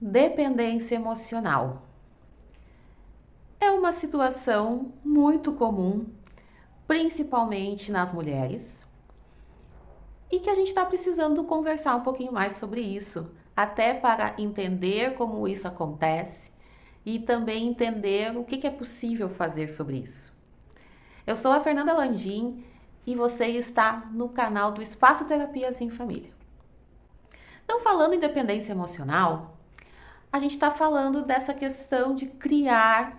Dependência emocional é uma situação muito comum, principalmente nas mulheres, e que a gente está precisando conversar um pouquinho mais sobre isso, até para entender como isso acontece e também entender o que é possível fazer sobre isso. Eu sou a Fernanda Landim e você está no canal do Espaço Terapias em Família. Então, falando em dependência emocional, a gente está falando dessa questão de criar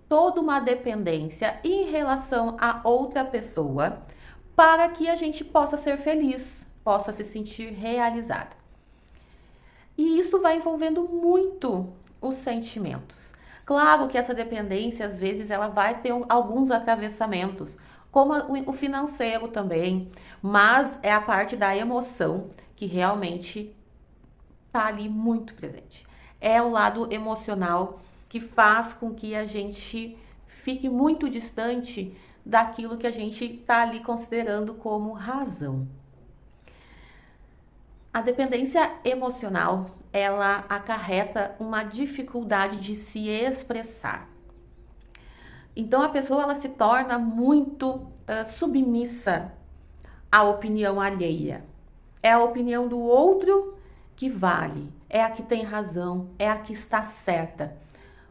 toda uma dependência em relação a outra pessoa para que a gente possa ser feliz, possa se sentir realizada. E isso vai envolvendo muito os sentimentos. Claro que essa dependência, às vezes, ela vai ter alguns atravessamentos, como o financeiro também, mas é a parte da emoção que realmente está ali muito presente. É o lado emocional que faz com que a gente fique muito distante daquilo que a gente está ali considerando como razão. A dependência emocional, ela acarreta uma dificuldade de se expressar. Então a pessoa ela se torna muito submissa à opinião alheia. É a opinião do outro que vale, é a que tem razão, é a que está certa.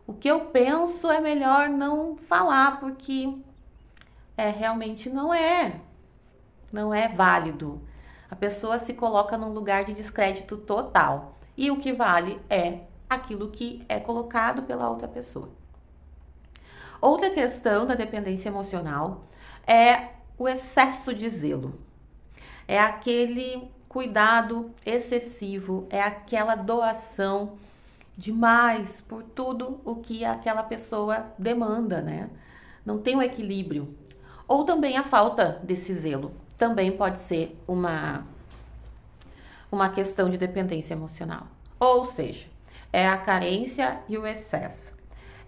O que eu penso é melhor não falar porque realmente não é válido. A pessoa se coloca num lugar de descrédito total. E o que vale é aquilo que é colocado pela outra pessoa. Outra questão da dependência emocional é o excesso de zelo. É aquele cuidado excessivo, é aquela doação demais por tudo o que aquela pessoa demanda, né? Não tem um equilíbrio. Ou também a falta desse zelo. Também pode ser uma questão de dependência emocional. Ou seja, é a carência e o excesso.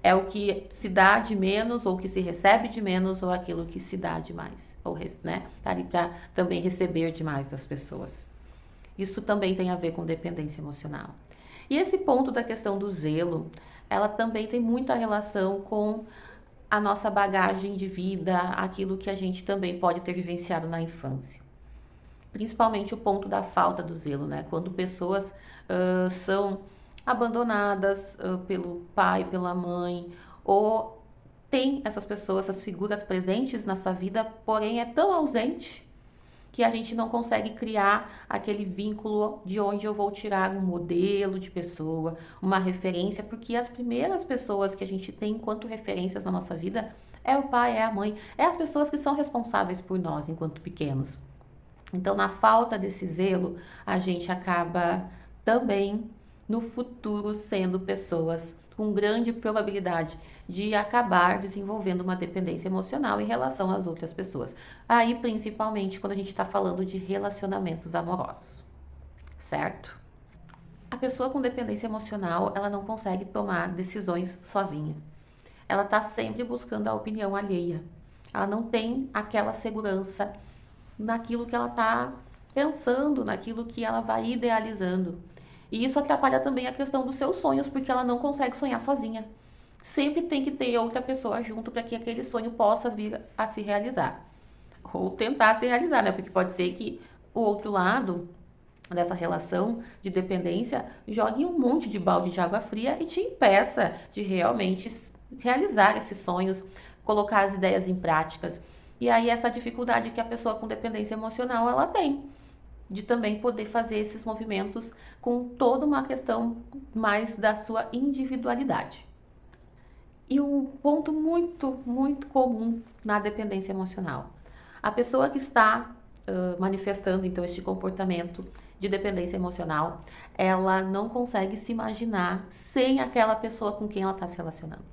É o que se dá de menos, ou que se recebe de menos, ou aquilo que se dá demais. Ou, né, tá ali para também receber demais das pessoas. Isso também tem a ver com dependência emocional. E esse ponto da questão do zelo, ela também tem muita relação com a nossa bagagem de vida, aquilo que a gente também pode ter vivenciado na infância. Principalmente o ponto da falta do zelo, né? Quando pessoas são abandonadas pelo pai, pela mãe, ou tem essas pessoas, essas figuras presentes na sua vida, porém é tão ausente que a gente não consegue criar aquele vínculo de onde eu vou tirar um modelo de pessoa, uma referência, porque as primeiras pessoas que a gente tem enquanto referências na nossa vida é o pai, é a mãe, é as pessoas que são responsáveis por nós enquanto pequenos. Então, na falta desse zelo, a gente acaba também no futuro sendo pessoas com grande probabilidade de acabar desenvolvendo uma dependência emocional em relação às outras pessoas. Aí, principalmente, quando a gente está falando de relacionamentos amorosos, certo? A pessoa com dependência emocional, ela não consegue tomar decisões sozinha. Ela está sempre buscando a opinião alheia. Ela não tem aquela segurança naquilo que ela está pensando, naquilo que ela vai idealizando. E isso atrapalha também a questão dos seus sonhos, porque ela não consegue sonhar sozinha. Sempre tem que ter outra pessoa junto para que aquele sonho possa vir a se realizar. Ou tentar se realizar, né? Porque pode ser que o outro lado dessa relação de dependência jogue um monte de balde de água fria e te impeça de realmente realizar esses sonhos, colocar as ideias em práticas. E aí essa dificuldade que a pessoa com dependência emocional ela tem de também poder fazer esses movimentos com toda uma questão mais da sua individualidade. E um ponto muito comum na dependência emocional. A pessoa que está manifestando então este comportamento de dependência emocional, ela não consegue se imaginar sem aquela pessoa com quem ela está se relacionando.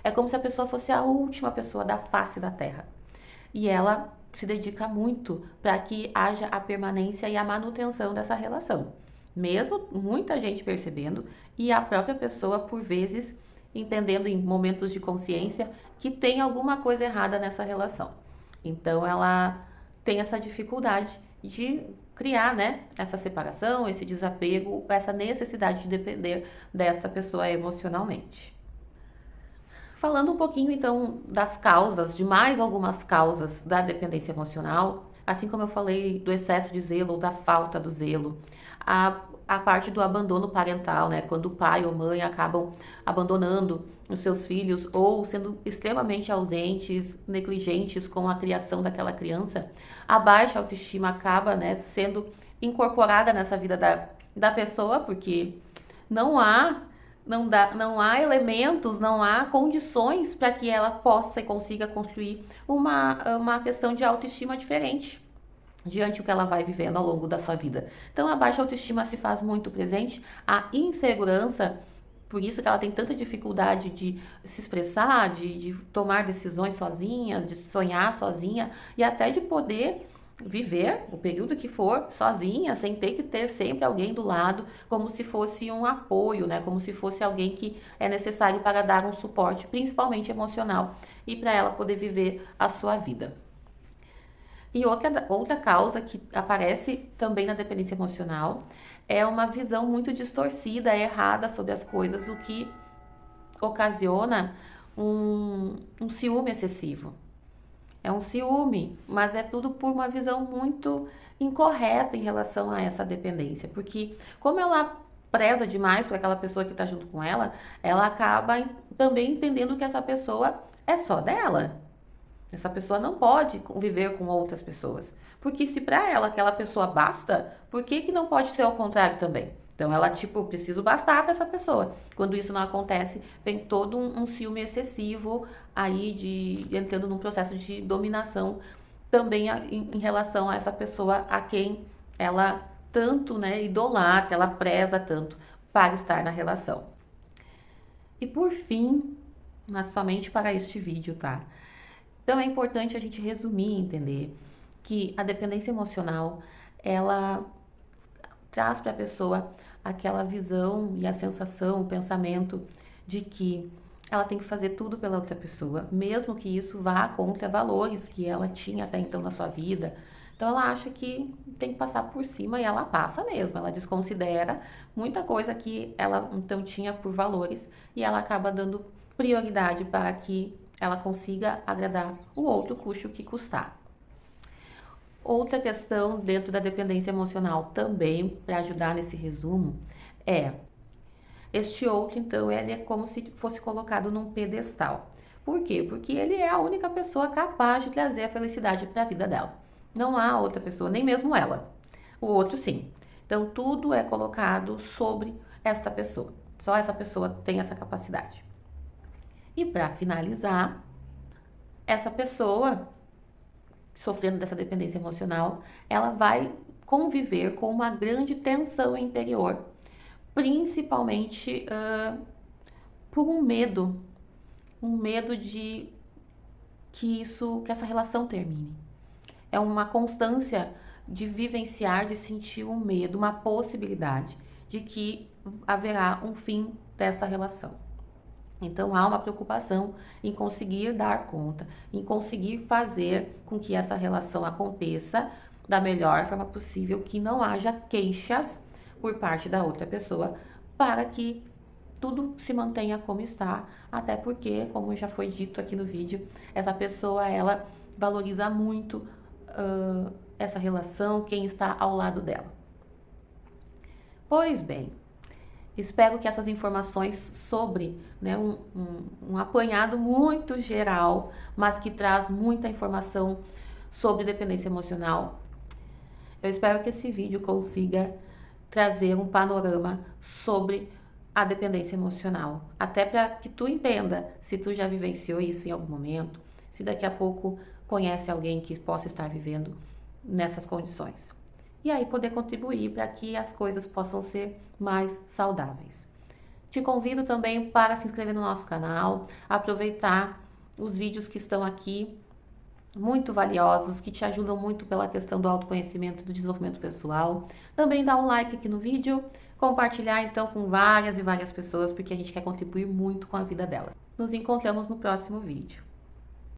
É como se a pessoa fosse a última pessoa da face da Terra. E ela se dedica muito para que haja a permanência e a manutenção dessa relação. Mesmo muita gente percebendo e a própria pessoa, por vezes, entendendo em momentos de consciência que tem alguma coisa errada nessa relação. Então, ela tem essa dificuldade de criar, né, essa separação, esse desapego, essa necessidade de depender desta pessoa emocionalmente. Falando um pouquinho então das causas, de mais algumas causas da dependência emocional, assim como eu falei do excesso de zelo ou da falta do zelo, a parte do abandono parental, né? Quando o pai ou mãe acabam abandonando os seus filhos ou sendo extremamente ausentes, negligentes com a criação daquela criança, a baixa autoestima acaba, né, sendo incorporada nessa vida da pessoa, porque não há não há elementos, não há condições para que ela possa e consiga construir uma questão de autoestima diferente diante do que ela vai vivendo ao longo da sua vida. Então, a baixa autoestima se faz muito presente, a insegurança, por isso que ela tem tanta dificuldade de se expressar, de tomar decisões sozinhas, de sonhar sozinha e até de poder viver o período que for sozinha, sem ter que ter sempre alguém do lado, como se fosse um apoio, né? Como se fosse alguém que é necessário para dar um suporte, principalmente emocional, e para ela poder viver a sua vida. E outra causa que aparece também na dependência emocional é uma visão muito distorcida, errada sobre as coisas, o que ocasiona um ciúme excessivo. É um ciúme, mas é tudo por uma visão muito incorreta em relação a essa dependência, porque como ela preza demais por aquela pessoa que está junto com ela, ela acaba também entendendo que essa pessoa é só dela. Essa pessoa não pode conviver com outras pessoas, porque se para ela aquela pessoa basta, por que não pode ser ao contrário também? Então ela, tipo, preciso bastar para essa pessoa. Quando isso não acontece, vem todo um ciúme excessivo aí entrando num processo de dominação também em relação a essa pessoa a quem ela tanto, né, idolatra, ela preza tanto para estar na relação. E por fim, mas somente para este vídeo, tá? Então é importante a gente resumir e entender que a dependência emocional, ela traz para a pessoa aquela visão e a sensação, o pensamento de que ela tem que fazer tudo pela outra pessoa, mesmo que isso vá contra valores que ela tinha até então na sua vida. Então ela acha que tem que passar por cima e ela passa mesmo, ela desconsidera muita coisa que ela então tinha por valores e ela acaba dando prioridade para que ela consiga agradar o outro, custe o que custar. Outra questão dentro da dependência emocional também, para ajudar nesse resumo, é este outro, então, ele é como se fosse colocado num pedestal. Por quê? Porque ele é a única pessoa capaz de trazer a felicidade para a vida dela. Não há outra pessoa, nem mesmo ela. O outro sim. Então, tudo é colocado sobre esta pessoa. Só essa pessoa tem essa capacidade. E para finalizar, essa pessoa sofrendo dessa dependência emocional, ela vai conviver com uma grande tensão interior, principalmente por um medo de que essa relação termine. É uma constância de vivenciar, de sentir um medo, uma possibilidade de que haverá um fim desta relação. Então há uma preocupação em conseguir dar conta, em conseguir fazer com que essa relação aconteça da melhor forma possível, que não haja queixas por parte da outra pessoa, para que tudo se mantenha como está, até porque, como já foi dito aqui no vídeo, essa pessoa ela valoriza muito essa relação, quem está ao lado dela. Pois bem, espero que essas informações sobre, né, um apanhado muito geral, mas que traz muita informação sobre dependência emocional. Eu espero que esse vídeo consiga trazer um panorama sobre a dependência emocional, até para que tu entenda se tu já vivenciou isso em algum momento, se daqui a pouco conhece alguém que possa estar vivendo nessas condições. E aí poder contribuir para que as coisas possam ser mais saudáveis. Te convido também para se inscrever no nosso canal, aproveitar os vídeos que estão aqui, muito valiosos, que te ajudam muito pela questão do autoconhecimento e do desenvolvimento pessoal. Também dá um like aqui no vídeo, compartilhar então com várias e várias pessoas, porque a gente quer contribuir muito com a vida delas. Nos encontramos no próximo vídeo.